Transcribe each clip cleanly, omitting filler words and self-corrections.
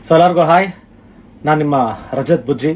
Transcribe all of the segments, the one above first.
So ಎಲ್ಲರಿಗೂ hi, ನಾನು ನಿಮ್ಮ ರಜತ್ ಬುಜ್ಜಿ.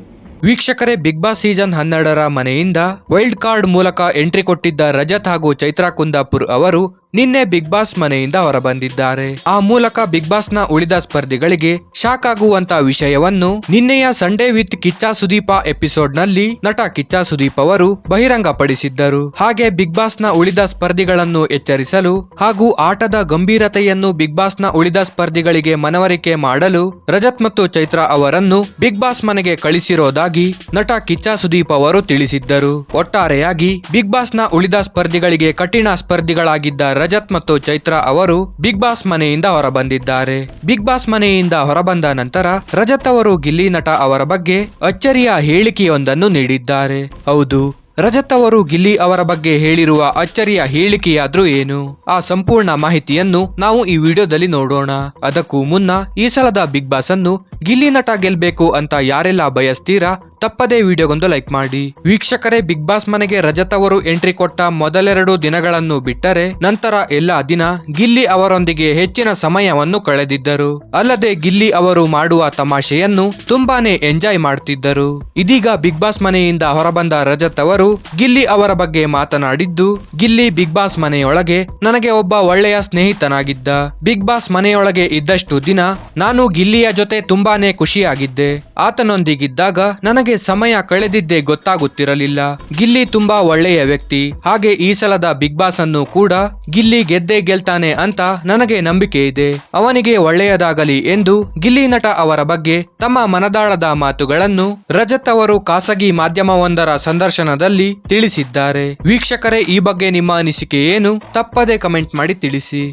ವೀಕ್ಷಕರೇ, ಬಿಗ್ ಬಾಸ್ ಸೀಸನ್ 12ರ ಮನೆಯಿಂದ ವೈಲ್ಡ್ ಕಾರ್ಡ್ ಮೂಲಕ ಎಂಟ್ರಿ ಕೊಟ್ಟಿದ್ದ ರಜತ್ ಹಾಗೂ ಚೈತ್ರಾ ಕುಂದಾಪುರ್ ಅವರು ನಿನ್ನೆ ಬಿಗ್ ಬಾಸ್ ಮನೆಯಿಂದ ಹೊರಬಂದಿದ್ದಾರೆ. ಆ ಮೂಲಕ ಬಿಗ್ ಬಾಸ್ ನ ಉಳಿದ ಸ್ಪರ್ಧಿಗಳಿಗೆ ಶಾಕ್ ಆಗುವಂತ ವಿಷಯವನ್ನು ನಿನ್ನೆಯ Sunday with Kichcha Sudeep episode ನಲ್ಲಿ ನಟ ಕಿಚ್ಚ ಸುದೀಪ್ ಅವರು ಬಹಿರಂಗಪಡಿಸಿದ್ದರು. ಹಾಗೆ ಬಿಗ್ ಬಾಸ್ ನ ಉಳಿದ ಸ್ಪರ್ಧಿಗಳನ್ನು ಎಚ್ಚರಿಸಲು ಹಾಗೂ ಆಟದ ಗಂಭೀರತೆಯನ್ನು ಬಿಗ್ ಬಾಸ್ ನ ಉಳಿದ ಸ್ಪರ್ಧಿಗಳಿಗೆ ಮನವರಿಕೆ ಮಾಡಲು ರಜತ್ ಮತ್ತು ಚೈತ್ರಾ ಅವರನ್ನು ಬಿಗ್ ಬಾಸ್ ಮನೆಗೆ ಕಳಿಸಿರೋದಾಗಿ ನಟ ಕಿಚ್ಚ ಸುದೀಪ್ ಅವರು ತಿಳಿಸಿದ್ದರು. ಒಟ್ಟಾರೆಯಾಗಿ ಬಿಗ್ ಬಾಸ್ ನ ಉಳಿದ ಸ್ಪರ್ಧಿಗಳಿಗೆ ಕಠಿಣ ಸ್ಪರ್ಧಿಗಳಾಗಿದ್ದ ರಜತ್ ಮತ್ತು ಚೈತ್ರಾ ಅವರು ಬಿಗ್ ಬಾಸ್ ಮನೆಯಿಂದ ಹೊರಬಂದಿದ್ದಾರೆ. ಬಿಗ್ ಬಾಸ್ ಮನೆಯಿಂದ ಹೊರಬಂದ ನಂತರ ರಜತ್ ಅವರು ಗಿಲ್ಲಿ ನಟ ಅವರ ಬಗ್ಗೆ ಅಚ್ಚರಿಯ ಹೇಳಿಕೆಯೊಂದನ್ನು ನೀಡಿದ್ದಾರೆ. ಹೌದು, ರಜತ್ ಅವರು ಗಿಲ್ಲಿ ಅವರ ಬಗ್ಗೆ ಹೇಳಿರುವ ಅಚ್ಚರಿಯ ಹೇಳಿಕೆಯಾದ್ರೂ ಏನು? ಆ ಸಂಪೂರ್ಣ ಮಾಹಿತಿಯನ್ನು ನಾವು ಈ ವಿಡಿಯೋದಲ್ಲಿ ನೋಡೋಣ. ಅದಕ್ಕೂ ಮುನ್ನ ಈ ಸಲದ ಬಿಗ್ ಬಾಸ್ ಅನ್ನು ಗಿಲ್ಲಿ ನಟ ಗೆಲ್ಬೇಕು ಅಂತ ಯಾರೆಲ್ಲ ಬಯಸ್ತೀರಾ ತಪ್ಪದೇ ವಿಡಿಯೋಗೊಂದು ಲೈಕ್ ಮಾಡಿ. ವೀಕ್ಷಕರೇ, ಬಿಗ್ ಬಾಸ್ ಮನೆಗೆ ರಜತ್ ಅವರು ಎಂಟ್ರಿ ಕೊಟ್ಟ ಮೊದಲೆರಡು ದಿನಗಳನ್ನು ಬಿಟ್ಟರೆ ನಂತರ ಎಲ್ಲಾ ದಿನ ಗಿಲ್ಲಿ ಅವರೊಂದಿಗೆ ಹೆಚ್ಚಿನ ಸಮಯವನ್ನು ಕಳೆದಿದ್ದರು. ಅಲ್ಲದೆ ಗಿಲ್ಲಿ ಅವರು ಮಾಡುವ ತಮಾಷೆಯನ್ನು ತುಂಬಾನೇ ಎಂಜಾಯ್ ಮಾಡ್ತಿದ್ದರು. ಇದೀಗ ಬಿಗ್ ಬಾಸ್ ಮನೆಯಿಂದ ಹೊರಬಂದ ರಜತ್ ಅವರು ಗಿಲ್ಲಿ ಅವರ ಬಗ್ಗೆ ಮಾತನಾಡಿದ್ದು, ಗಿಲ್ಲಿ ಬಿಗ್ ಬಾಸ್ ಮನೆಯೊಳಗೆ ನನಗೆ ಒಬ್ಬ ಒಳ್ಳೆಯ ಸ್ನೇಹಿತನಾಗಿದ್ದ. ಬಿಗ್ ಬಾಸ್ ಮನೆಯೊಳಗೆ ಇದ್ದಷ್ಟು ದಿನ ನಾನು ಗಿಲ್ಲಿಯ ಜೊತೆ ತುಂಬಾನೇ ಖುಷಿಯಾಗಿದ್ದೆ. ಆತನೊಂದಿಗಿದ್ದಾಗ ನನಗೆ ಸಮಯ ಕಳೆದಿದ್ದೇ ಗೊತ್ತಾಗುತ್ತಿರಲಿಲ್ಲ. ಗಿಲ್ಲಿ ತುಂಬಾ ಒಳ್ಳೆಯ ವ್ಯಕ್ತಿ. ಹಾಗೆ ಈ ಸಲದ ಬಿಗ್ ಬಾಸ್ ಅನ್ನು ಕೂಡ ಗಿಲ್ಲಿ ಗೆದ್ದೇ ಗೆಲ್ತಾನೆ ಅಂತ ನನಗೆ ನಂಬಿಕೆ ಇದೆ. ಅವನಿಗೆ ಒಳ್ಳೆಯದಾಗಲಿ ಎಂದು ಗಿಲ್ಲಿ ನಟ ಅವರ ಬಗ್ಗೆ ತಮ್ಮ ಮನದಾಳದ ಮಾತುಗಳನ್ನು ರಜತ್ ಅವರು ಖಾಸಗಿ ಮಾಧ್ಯಮವೊಂದರ ಸಂದರ್ಶನದಲ್ಲಿ ತಿಳಿಸಿದ್ದಾರೆ. ವೀಕ್ಷಕರೇ, ಈ ಬಗ್ಗೆ ನಿಮ್ಮ ಅನಿಸಿಕೆ ಏನು? ತಪ್ಪದೇ ಕಮೆಂಟ್ ಮಾಡಿ ತಿಳಿಸಿ.